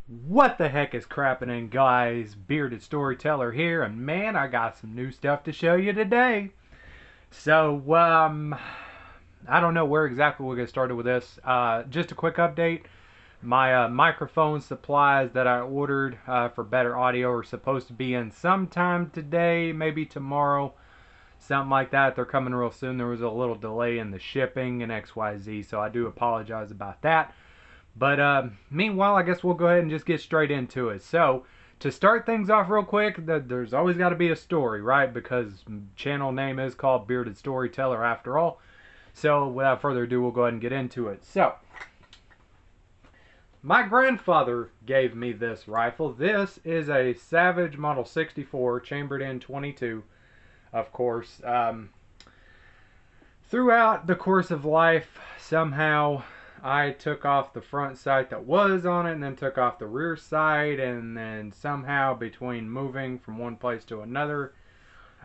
What the heck is crapping, guys? Bearded Storyteller here, and man, I got some new stuff to show you today. So, I don't know where exactly we'll get started with this. Just a quick update. My microphone supplies that I ordered for better audio are supposed to be in sometime today, maybe tomorrow, something like that. They're coming real soon. There was a little delay in the shipping and XYZ, so I do apologize about that. But meanwhile, I guess we'll go ahead and just get straight into it. So, to start things off real quick, there's always got to be a story, right? Because channel name is called Bearded Storyteller after all. So, without further ado, we'll go ahead and get into it. So, my grandfather gave me this rifle. This is a Savage Model 64, chambered in 22, of course. Throughout the course of life, somehow I took off the front sight that was on it and then took off the rear sight, and then somehow between moving from one place to another,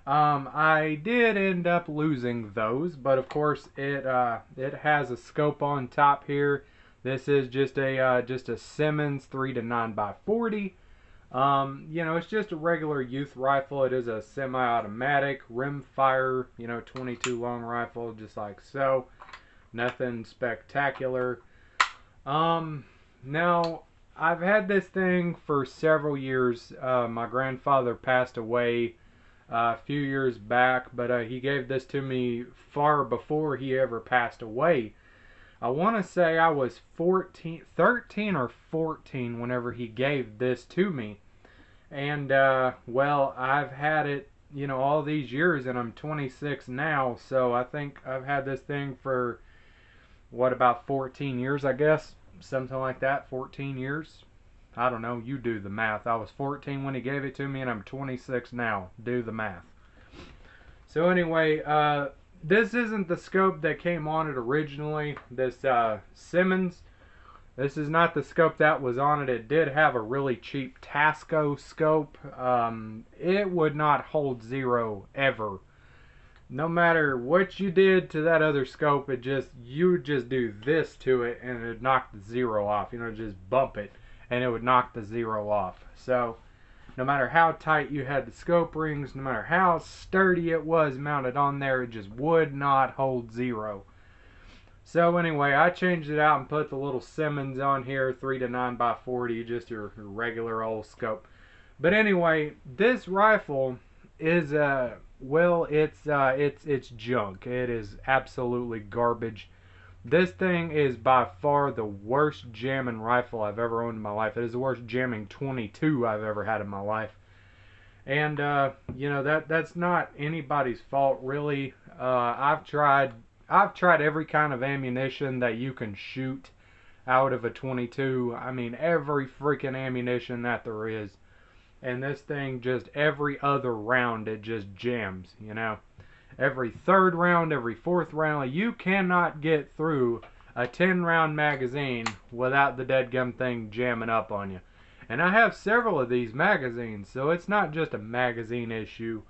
I did end up losing those. But of course it has a scope on top here. This is just a Simmons 3 to 9x40. You know, it's just a regular youth rifle. It is a semi-automatic rimfire, 22 long rifle, just like so. Nothing spectacular. Now, I've had this thing for several years. My grandfather passed away a few years back, but he gave this to me far before he ever passed away. I want to say I was 13 or 14 whenever he gave this to me. And, well, I've had it, all these years, and I'm 26 now, so I think I've had this thing for what, about 14 years, I guess? Something like that, 14 years. I don't know, you do the math. I was 14 when he gave it to me, and I'm 26 now. Do the math. So anyway, this isn't the scope that came on it originally. This Simmons, this is not the scope that was on it. It did have a really cheap Tasco scope. It would not hold zero ever. No matter what you did to that other scope, you just do this to it and it would knock the zero off. Just bump it and it would knock the zero off. So, no matter how tight you had the scope rings, no matter how sturdy it was mounted on there, it just would not hold zero. So anyway, I changed it out and put the little Simmons on here, 3 to 9x40, just your regular old scope. But anyway, this rifle is well, it's junk. It is absolutely garbage. This thing is by far the worst jamming rifle I've ever owned in my life. It is the worst jamming 22 I've ever had in my life. And that's not anybody's fault really. I've tried every kind of ammunition that you can shoot out of a 22. I mean, every freaking ammunition that there is. And this thing, just every other round, it just jams, Every third round, every fourth round, you cannot get through a 10-round magazine without the deadgum thing jamming up on you. And I have several of these magazines, so it's not just a magazine issue.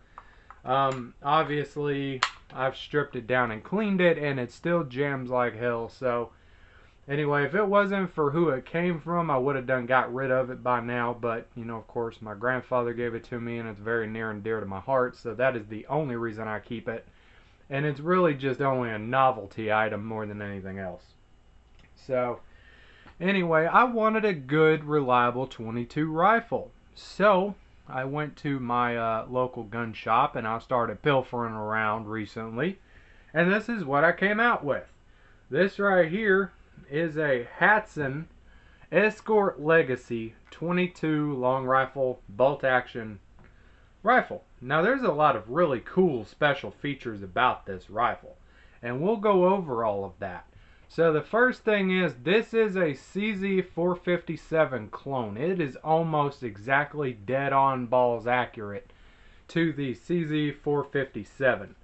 Obviously, I've stripped it down and cleaned it, and it still jams like hell, so anyway, if it wasn't for who it came from, I would have got rid of it by now. But, of course, my grandfather gave it to me, and it's very near and dear to my heart. So that is the only reason I keep it. And it's really just only a novelty item more than anything else. So, anyway, I wanted a good, reliable 22 rifle. So, I went to my local gun shop, and I started pilfering around recently. And this is what I came out with. This right here is a Hatsan Escort Legacy 22 long rifle bolt action rifle. Now there's a lot of really cool special features about this rifle, and we'll go over all of that. So the first thing is, this is a CZ457 clone. It is almost exactly dead on balls accurate to the CZ457,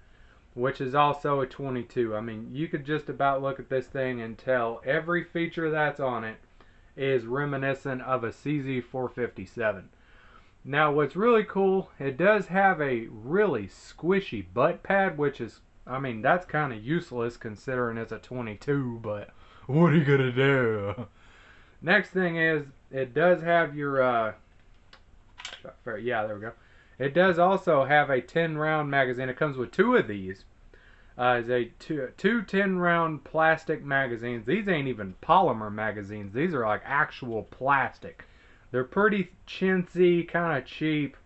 which is also a 22. I mean, you could just about look at this thing and tell every feature that's on it is reminiscent of a CZ457. Now, what's really cool, it does have a really squishy butt pad, which is, I mean, that's kind of useless considering it's a 22, but what are you gonna do? Next thing is, it does have your, yeah, there we go. It does also have a 10-round magazine. It comes with two of these. Is a two 10-round plastic magazines. These ain't even polymer magazines. These are like actual plastic. They're pretty chintzy, kind of cheap.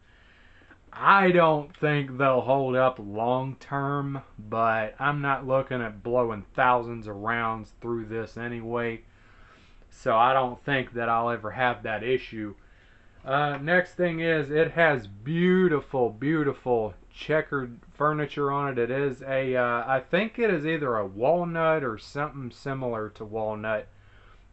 I don't think they'll hold up long term, but I'm not looking at blowing thousands of rounds through this anyway. So I don't think that I'll ever have that issue. Next thing is, it has beautiful, beautiful checkered furniture on it. It is a, I think it is either a walnut or something similar to walnut.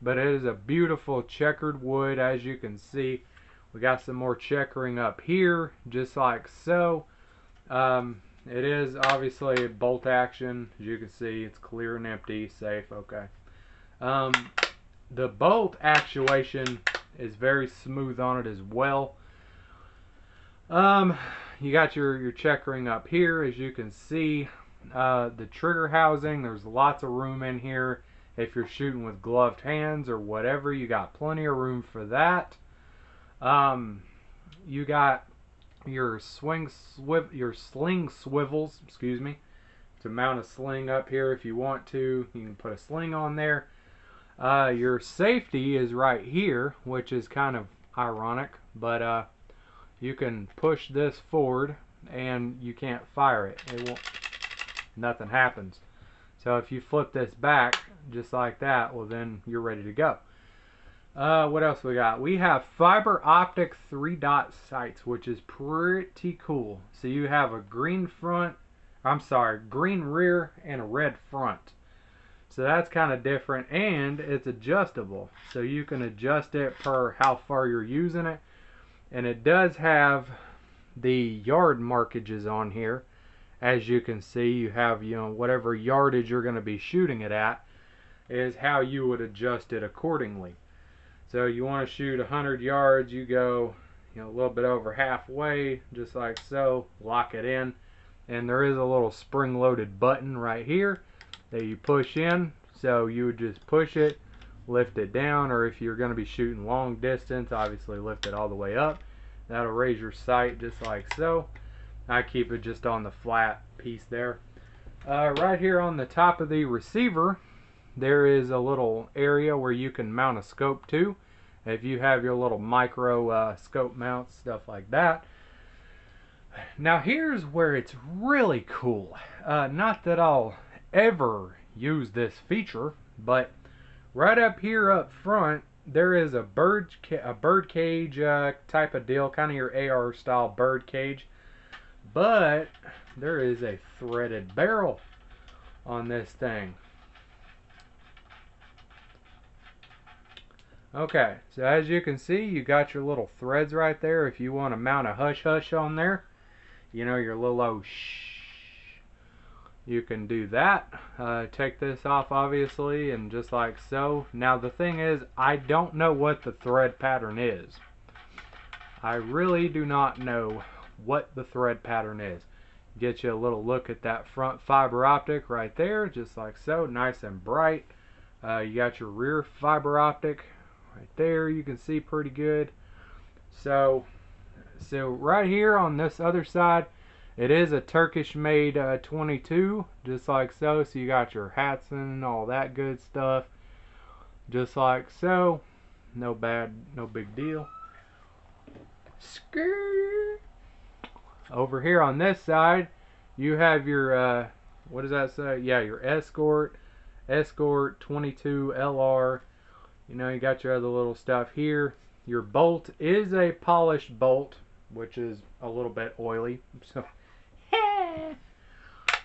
But it is a beautiful checkered wood, as you can see. We got some more checkering up here, just like so. It is obviously a bolt action. As you can see, it's clear and empty, safe, okay. The bolt actuation is very smooth on it as well. You got your checkering up here, as you can see. The trigger housing, there's lots of room in here. If you're shooting with gloved hands or whatever, you got plenty of room for that. You got your sling swivels, excuse me, to mount a sling up here if you want to. You can put a sling on there. Your safety is right here, which is kind of ironic, but you can push this forward and you can't fire it. It won't, nothing happens. So if you flip this back just like that, well, then you're ready to go. What else we got? We have fiber optic 3-dot sights, which is pretty cool. So you have a green rear and a red front. So that's kind of different, and it's adjustable. So you can adjust it per how far you're using it. And it does have the yard markages on here. As you can see, you have, whatever yardage you're going to be shooting it at is how you would adjust it accordingly. So you want to shoot 100 yards, you go, a little bit over halfway, just like so, lock it in. And there is a little spring-loaded button right here that you push in. So you would just push it, lift it down, or if you're going to be shooting long distance, obviously lift it all the way up. That'll raise your sight just like so. I keep it just on the flat piece there. Right here on the top of the receiver, there is a little area where you can mount a scope to. If you have your little micro scope mounts, stuff like that. Now here's where it's really cool. Not that I'll ever use this feature, but right up here up front, there is a bird cage type of deal, kind of your AR style bird cage. But there is a threaded barrel on this thing. Okay, so as you can see, you got your little threads right there. If you want to mount a hush hush on there, your little oh shh, you can do that. Take this off obviously, and just like so. Now the thing is, I don't know what the thread pattern is. I really do not know what the thread pattern is. Get you a little look at that front fiber optic right there, just like so, nice and bright. You got your rear fiber optic right there, you can see pretty good. So right here on this other side, it is a Turkish made 22, just like so. So you got your Hatsan, all that good stuff, just like so. No big deal. Skirt. Over here on this side, you have your, what does that say? Yeah, your escort 22 LR. You got your other little stuff here. Your bolt is a polished bolt, which is a little bit oily. So,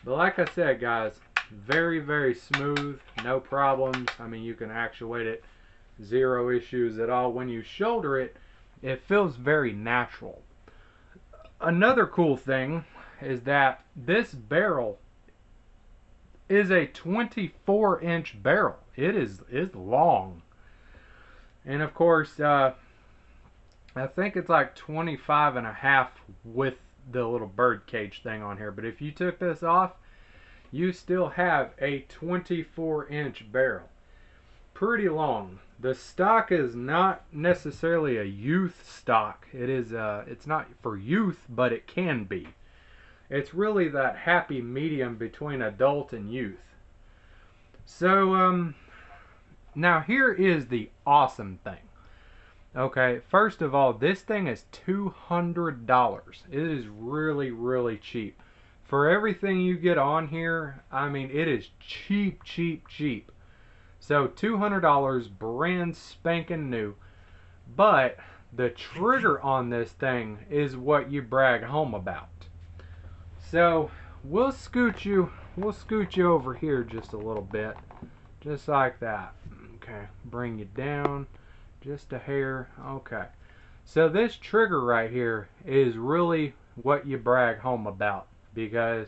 but like I said, guys, very, very smooth, no problems. I mean, you can actuate it, zero issues at all. When you shoulder it, it feels very natural. Another cool thing is that this barrel is a 24-inch barrel. It is long. And of course, I think it's like 25 and a half with the little bird cage thing on here. But if you took this off, you still have a 24-inch barrel. pretty long. The stock is not necessarily a youth stock. It's not for youth, but it can be. It's really that happy medium between adult and youth. So, now here is the awesome thing. Okay, first of all, this thing is $200. It is really, really cheap. For everything you get on here, I mean, it is cheap, cheap, cheap. So $200, brand spanking new. But the trigger on this thing is what you brag home about. So we'll scoot you over here just a little bit, just like that. Okay, bring you down just a hair. Okay, so this trigger right here is really what you brag home about, because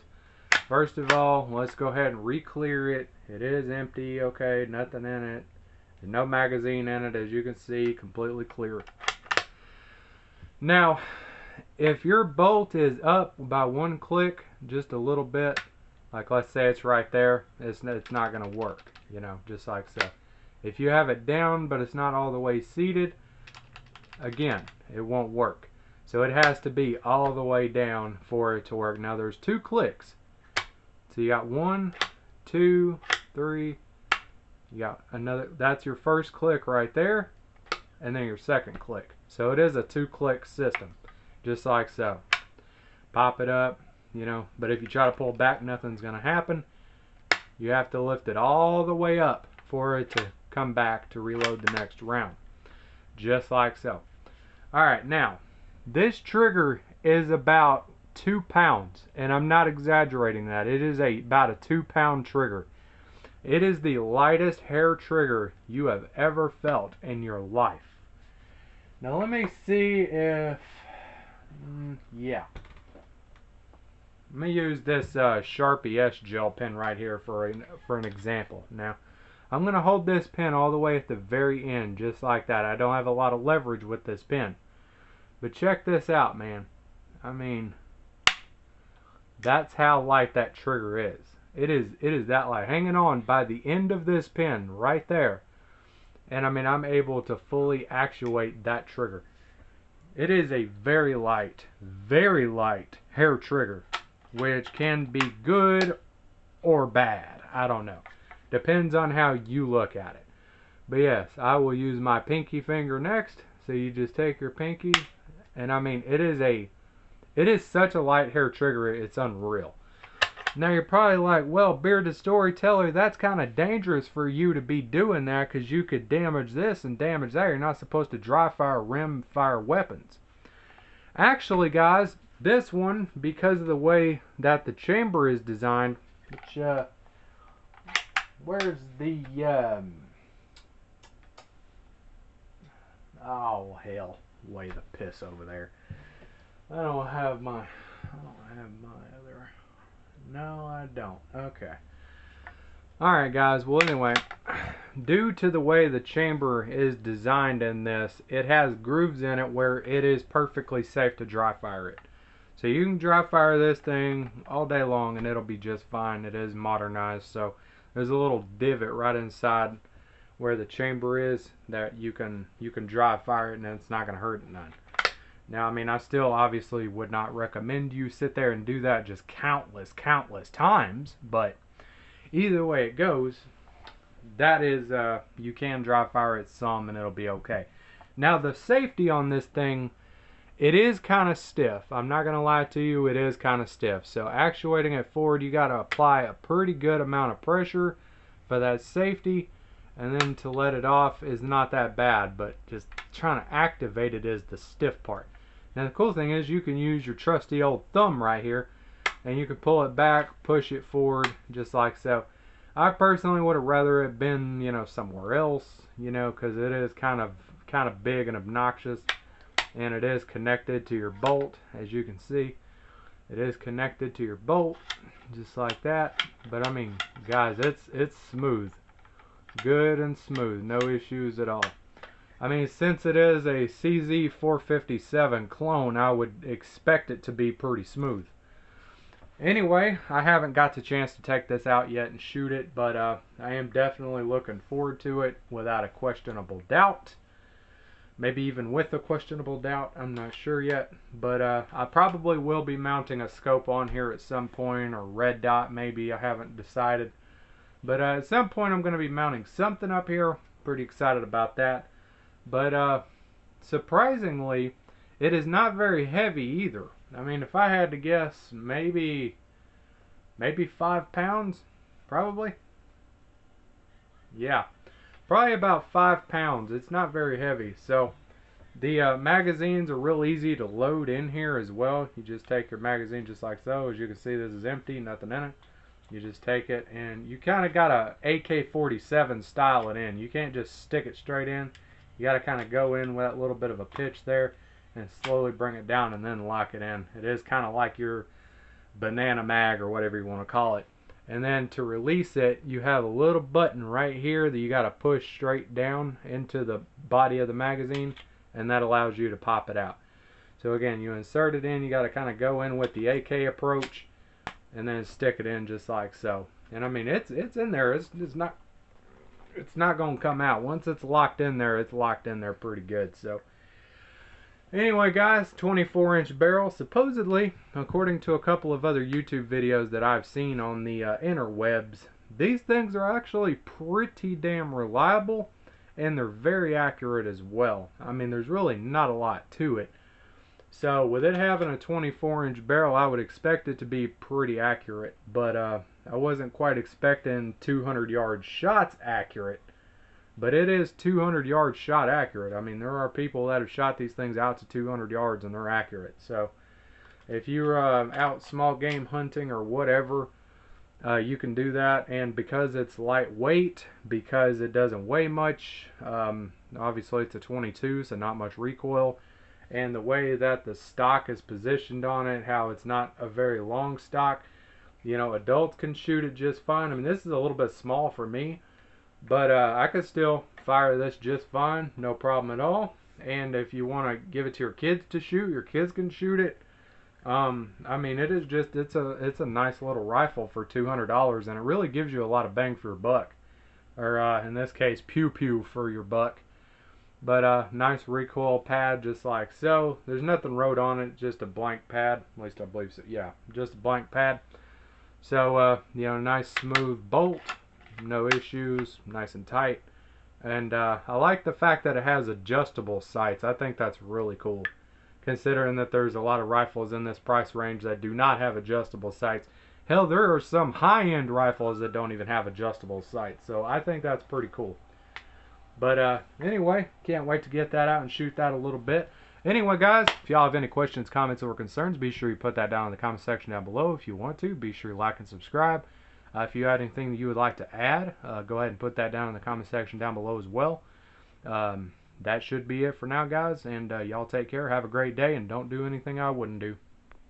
first of all, let's go ahead and re-clear it. It is empty. Okay, nothing in it. There's no magazine in it, as you can see, completely clear. Now, if your bolt is up by one click, just a little bit, like let's say it's right there, it's not going to work, you know, just like so. If you have it down but it's not all the way seated, again, it won't work. So it has to be all the way down for it to work. Now there's 2 clicks. So you got 1, 2, 3, you got another, that's your first click right there, and then your second click. So it is a 2-click system, just like so. Pop it up, you know, but if you try to pull back, nothing's going to happen. You have to lift it all the way up for it to come back to reload the next round, just like so. Alright, now this trigger is about 2 pounds, and I'm not exaggerating that. It is about a 2-pound trigger. It is the lightest hair trigger you have ever felt in your life. Now let me see if yeah, let me use this Sharpie S gel pen right here for an example. Now I'm going to hold this pen all the way at the very end, just like that. I don't have a lot of leverage with this pen. But check this out, man. I mean, that's how light that trigger is. It is that light. Hanging on by the end of this pen right there. And I mean, I'm able to fully actuate that trigger. It is a very light hair trigger, which can be good or bad. I don't know. Depends on how you look at it. But yes, I will use my pinky finger next. So you just take your pinky, and I mean, it is such a light hair trigger, it's unreal. Now you're probably like, well, Bearded Storyteller, that's kind of dangerous for you to be doing that, because you could damage this and damage that. You're not supposed to dry fire, rim fire weapons. Actually, guys, this one, because of the way that the chamber is designed, which, where's the, oh, hell, way the piss over there. I don't have my other, no, I don't. Okay. Alright, guys, well, anyway, due to the way the chamber is designed in this, it has grooves in it where it is perfectly safe to dry fire it. So you can dry fire this thing all day long and it'll be just fine. It is modernized, so there's a little divot right inside where the chamber is that you can dry fire it, and it's not going to hurt it none. Now, I mean, I still obviously would not recommend you sit there and do that just countless times, but either way it goes, that is, you can dry fire it some and it'll be okay. Now, the safety on this thing, it is kind of stiff. I'm not going to lie to you, it is kind of stiff. So actuating it forward, you got to apply a pretty good amount of pressure for that safety. And then to let it off is not that bad, but just trying to activate it is the stiff part. Now the cool thing is you can use your trusty old thumb right here, and you can pull it back, push it forward, just like so. I personally would have rather it been, you know, somewhere else, you know, because it is kind of big and obnoxious, and it is connected to your bolt, as you can see. It is connected to your bolt, just like that. But I mean, guys, it's smooth. Good and smooth, no issues at all. I mean, since it is a CZ457 clone, I would expect it to be pretty smooth. Anyway, I haven't got the chance to take this out yet and shoot it, but I am definitely looking forward to it without a questionable doubt. Maybe even with a questionable doubt, I'm not sure yet. But I probably will be mounting a scope on here at some point, or red dot maybe, I haven't decided. But at some point I'm going to be mounting something up here. Pretty excited about that. But surprisingly, it is not very heavy either. I mean, if I had to guess, maybe 5 pounds, probably. Yeah, probably about 5 pounds. It's not very heavy. So the magazines are real easy to load in here as well. You just take your magazine just like so. As you can see, this is empty, nothing in it. You just take it and you kind of got a AK-47 style it in. You can't just stick it straight in. You got to kind of go in with that little bit of a pitch there and slowly bring it down and then lock it in. It is kind of like your banana mag or whatever you want to call it. And then to release it, you have a little button right here that you got to push straight down into the body of the magazine, and that allows you to pop it out. So again, you insert it in, you got to kind of go in with the AK approach and then stick it in just like so. And I mean, it's in there. It's not going to come out. Once it's locked in there, it's locked in there pretty good. So anyway, guys, 24-inch barrel. Supposedly, according to a couple of other YouTube videos that I've seen on the interwebs, these things are actually pretty damn reliable, and they're very accurate as well. I mean, there's really not a lot to it. So with it having a 24-inch barrel, I would expect it to be pretty accurate. But I wasn't quite expecting 200-yard shots accurate. But it is 200 yard shot accurate. I mean, there are people that have shot these things out to 200 yards and they're accurate. So if you're out small game hunting or whatever, you can do that. And because it's lightweight, because it doesn't weigh much, obviously it's a 22, so not much recoil. And the way that the stock is positioned on it, how it's not a very long stock, you know, adults can shoot it just fine. I mean, this is a little bit small for me. But I could still fire this just fine, no problem at all. And if you want to give it to your kids to shoot, your kids can shoot it. I mean, it is just it's a nice little rifle for $200, and it really gives you a lot of bang for your buck, or in this case, pew pew for your buck. But nice recoil pad, just like so. There's nothing wrote on it, just a blank pad. At least I believe so. Yeah, just a blank pad. So you know, nice smooth bolt. No issues, nice and tight. And I like the fact that it has adjustable sights. I think that's really cool, considering that there's a lot of rifles in this price range that do not have adjustable sights. Hell, there are some high-end rifles that don't even have adjustable sights. So I think that's pretty cool. But anyway, can't wait to get that out and shoot that a little bit. Anyway, guys, if y'all have any questions, comments, or concerns, be sure you put that down in the comment section down below. If you want to, be sure you like and subscribe. If you had anything that you would like to add, go ahead and put that down in the comment section down below as well. That should be it for now, guys. And y'all take care. Have a great day, and don't do anything I wouldn't do.